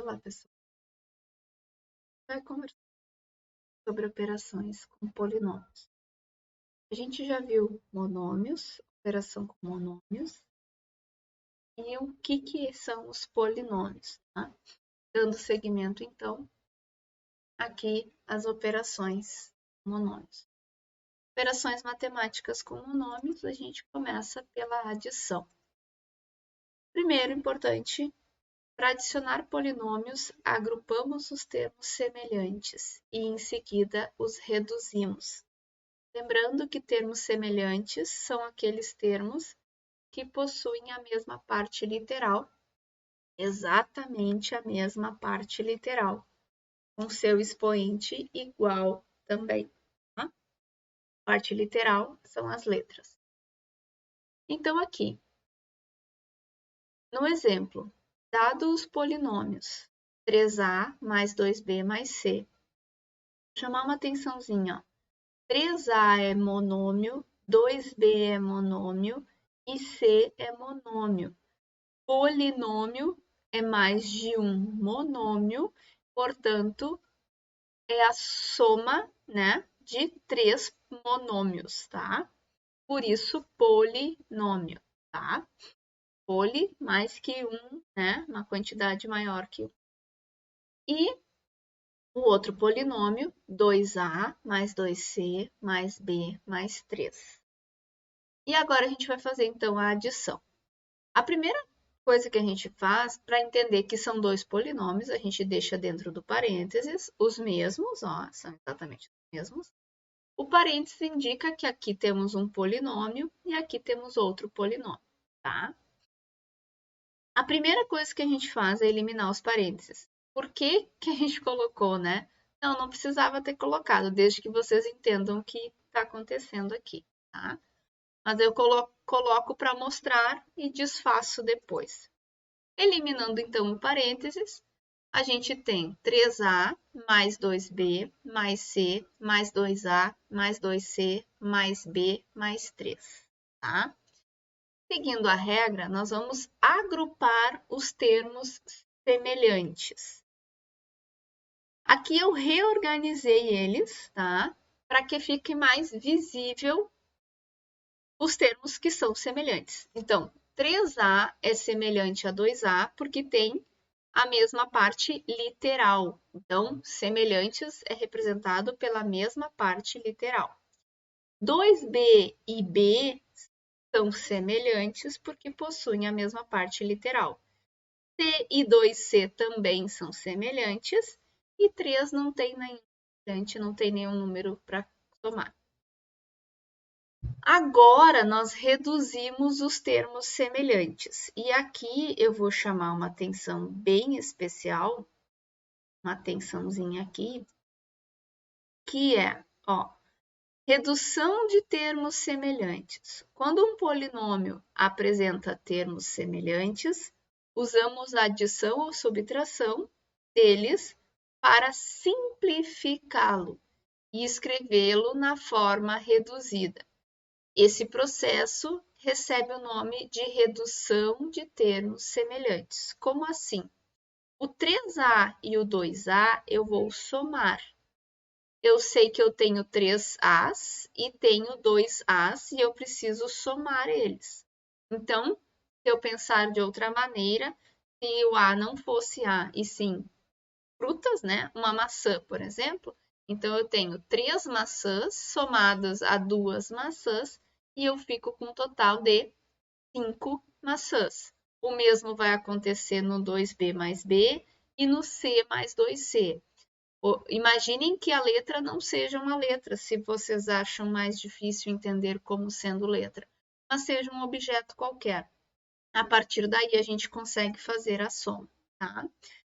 Olá, pessoal. Vai conversar sobre operações com polinômios. A gente já viu monômios, operação com monômios, e o que são os polinômios, tá? Dando seguimento, então, aqui às operações com monômios. Operações matemáticas com monômios, a gente começa pela adição. Primeiro, importante, para adicionar polinômios, agrupamos os termos semelhantes e, em seguida, os reduzimos. Lembrando que termos semelhantes são aqueles termos que possuem a mesma parte literal, exatamente a mesma parte literal, com seu expoente igual também. Tá? Parte literal são as letras. Então, aqui, no exemplo, dados os polinômios 3a mais 2b mais c, vou chamar uma atençãozinha. 3a é monômio, 2b é monômio e c é monômio. Polinômio é mais de um monômio, portanto, é a soma, né, de 3 monômios, tá? Por isso, polinômio, tá? Poli mais que um, né, uma quantidade maior que um. E o outro polinômio, 2a mais 2c mais b mais 3. E agora a gente vai fazer, então, a adição. A primeira coisa que a gente faz, para entender que são dois polinômios, a gente deixa dentro do parênteses os mesmos, ó, são exatamente os mesmos. O parênteses indica que aqui temos um polinômio e aqui temos outro polinômio, tá? A primeira coisa que a gente faz é eliminar os parênteses. Por que que a gente colocou, né? Não precisava ter colocado, desde que vocês entendam o que está acontecendo aqui, tá? Mas eu coloco para mostrar e desfaço depois. Eliminando, então, o parênteses, a gente tem 3a mais 2b mais c mais 2a mais 2c mais b mais 3, tá? Seguindo a regra, nós vamos agrupar os termos semelhantes. Aqui eu reorganizei eles, tá? Para que fique mais visível os termos que são semelhantes. Então, 3a é semelhante a 2a porque tem a mesma parte literal. Então, semelhantes é representado pela mesma parte literal. 2b e b são semelhantes porque possuem a mesma parte literal. C e 2c também são semelhantes e 3 não tem nenhum número para somar. Agora, nós reduzimos os termos semelhantes. E aqui eu vou chamar uma atenção bem especial, uma atençãozinha aqui, que é, ó, redução de termos semelhantes. Quando um polinômio apresenta termos semelhantes, usamos a adição ou subtração deles para simplificá-lo e escrevê-lo na forma reduzida. Esse processo recebe o nome de redução de termos semelhantes. Como assim? O 3a e o 2a eu vou somar. Eu sei que eu tenho 3a's e tenho 2a's e eu preciso somar eles. Então, se eu pensar de outra maneira, se o a não fosse a e sim frutas, né? Uma maçã, por exemplo, então eu tenho 3 maçãs somadas a 2 maçãs e eu fico com um total de 5 maçãs. O mesmo vai acontecer no 2b mais b e no c mais 2c. Imaginem que a letra não seja uma letra, se vocês acham mais difícil entender como sendo letra, mas seja um objeto qualquer. A partir daí, a gente consegue fazer a soma, tá?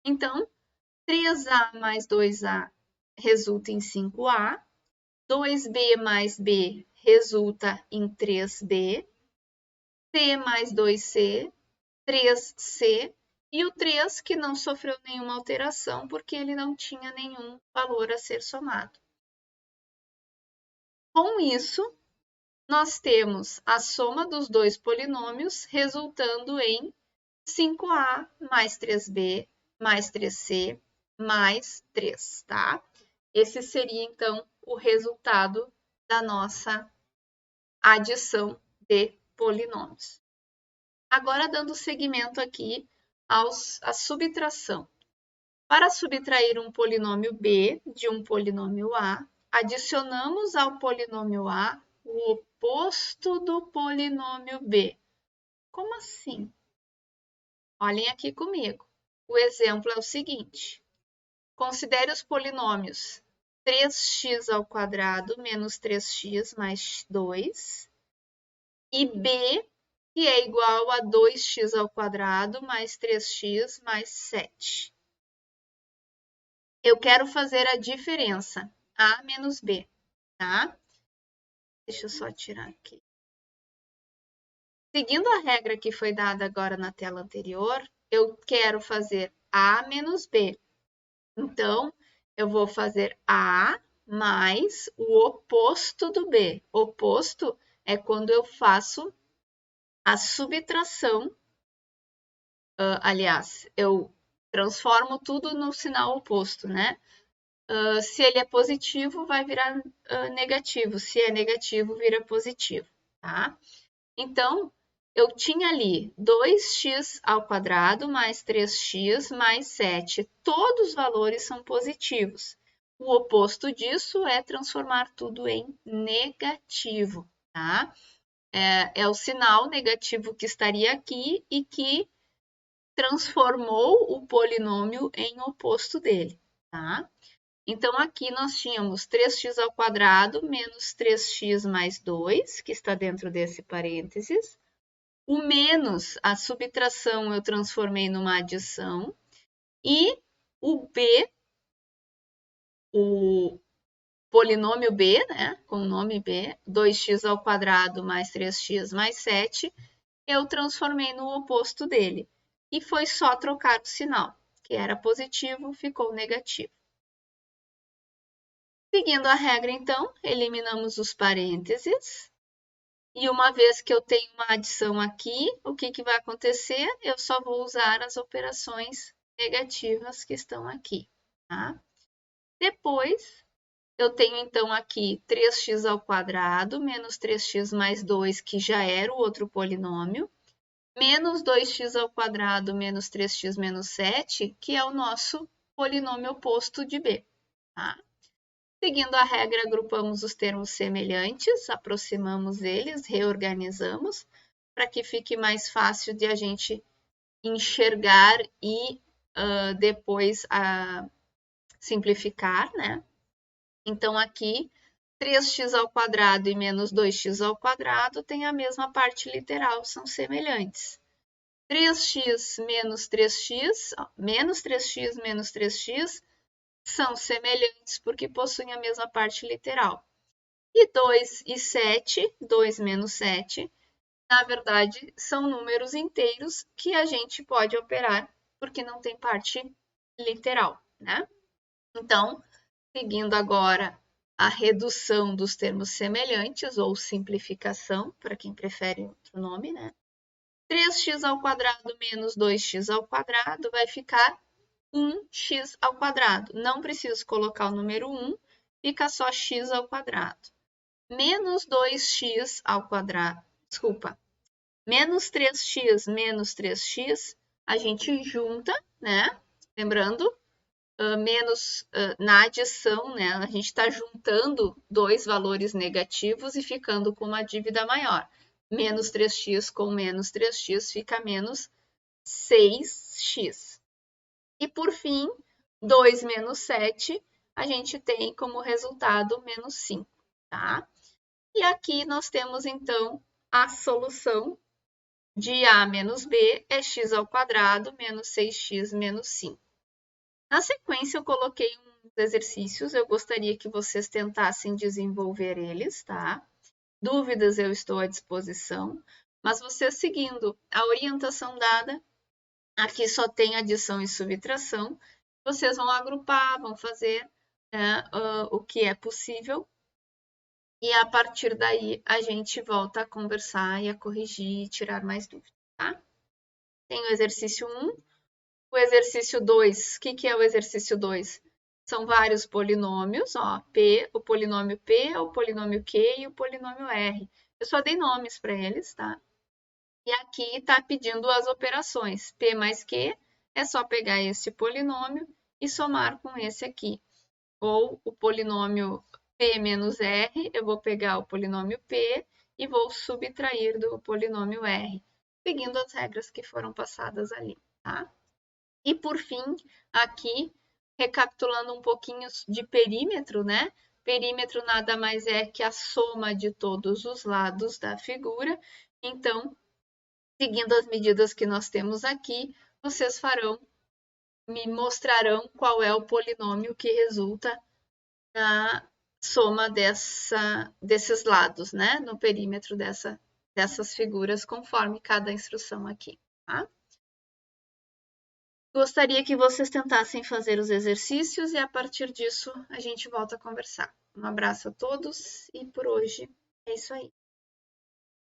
Então, 3a mais 2a resulta em 5a, 2b mais b resulta em 3b, c mais 2c, 3c, e o 3 que não sofreu nenhuma alteração porque ele não tinha nenhum valor a ser somado. Com isso, nós temos a soma dos dois polinômios resultando em 5a mais 3b mais 3c mais 3, tá? Esse seria, então, o resultado da nossa adição de polinômios. Agora, dando seguimento aqui à subtração. Para subtrair um polinômio b de um polinômio a, adicionamos ao polinômio a o oposto do polinômio b. Como assim? Olhem aqui comigo. O exemplo é o seguinte. Considere os polinômios 3x² menos 3x mais 2 e b, que é igual a 2x² mais 3x mais 7. Eu quero fazer a diferença a menos b, tá? Deixa eu só tirar aqui. Seguindo a regra que foi dada agora na tela anterior, eu quero fazer a menos b. Então, eu vou fazer a mais o oposto do b. Oposto é quando eu faço a subtração. Aliás, eu transformo tudo no sinal oposto, né? Se ele é positivo, vai virar negativo. Se é negativo, vira positivo, tá? Então, eu tinha ali 2x² mais 3x mais 7. Todos os valores são positivos. O oposto disso é transformar tudo em negativo, tá? É o sinal negativo que estaria aqui e que transformou o polinômio em oposto dele, tá? Então, aqui nós tínhamos 3x² menos 3x mais 2, que está dentro desse parênteses. O menos, a subtração, eu transformei numa adição. E o b, o polinômio b, né, com o nome b, 2x² mais 3x mais 7, eu transformei no oposto dele. E foi só trocar o sinal, que era positivo, ficou negativo. Seguindo a regra, então, eliminamos os parênteses. E uma vez que eu tenho uma adição aqui, o que vai acontecer? Eu só vou usar as operações negativas que estão aqui, tá? Depois, eu tenho então aqui 3x² menos 3x mais 2, que já era o outro polinômio, menos 2x² menos 3x menos 7, que é o nosso polinômio oposto de b, tá? Seguindo a regra, agrupamos os termos semelhantes, aproximamos eles, reorganizamos, para que fique mais fácil de a gente enxergar e depois simplificar, né? Então, aqui, 3x² e menos 2x² têm a mesma parte literal, são semelhantes. 3x menos 3x, menos 3x menos 3x, são semelhantes porque possuem a mesma parte literal. E 2 e 7, 2 menos 7, na verdade, são números inteiros que a gente pode operar porque não tem parte literal, né? Então, seguindo agora a redução dos termos semelhantes ou simplificação, para quem prefere outro nome, né? 3x² menos 2x² vai ficar 1x². Não preciso colocar o número 1, fica só x². Menos 2x², desculpa, menos 3x menos 3x, a gente junta, né? Lembrando, na adição, né? A gente está juntando dois valores negativos e ficando com uma dívida maior. Menos 3x com menos 3x fica menos 6x. E por fim, 2 menos 7, a gente tem como resultado menos 5, tá? E aqui nós temos, então, a solução de a menos b é x² menos 6x menos 5. Na sequência, eu coloquei uns exercícios, eu gostaria que vocês tentassem desenvolver eles, tá? Dúvidas eu estou à disposição, mas vocês seguindo a orientação dada, aqui só tem adição e subtração, vocês vão agrupar, vão fazer o que é possível e a partir daí a gente volta a conversar e a corrigir e tirar mais dúvidas, tá? Tem o exercício 1, O exercício 2, o que é o exercício 2? São vários polinômios, ó, P, o polinômio P, o polinômio Q e o polinômio R. Eu só dei nomes para eles, tá? E aqui está pedindo as operações. P mais Q é só pegar esse polinômio e somar com esse aqui. Ou o polinômio P menos R, eu vou pegar o polinômio P e vou subtrair do polinômio R, seguindo as regras que foram passadas ali, tá? E por fim, aqui, recapitulando um pouquinho de perímetro, né? Perímetro nada mais é que a soma de todos os lados da figura. Então, seguindo as medidas que nós temos aqui, vocês me mostrarão qual é o polinômio que resulta na soma desses lados, né? No perímetro dessas figuras, conforme cada instrução aqui, tá? Gostaria que vocês tentassem fazer os exercícios e a partir disso a gente volta a conversar. Um abraço a todos e por hoje é isso aí.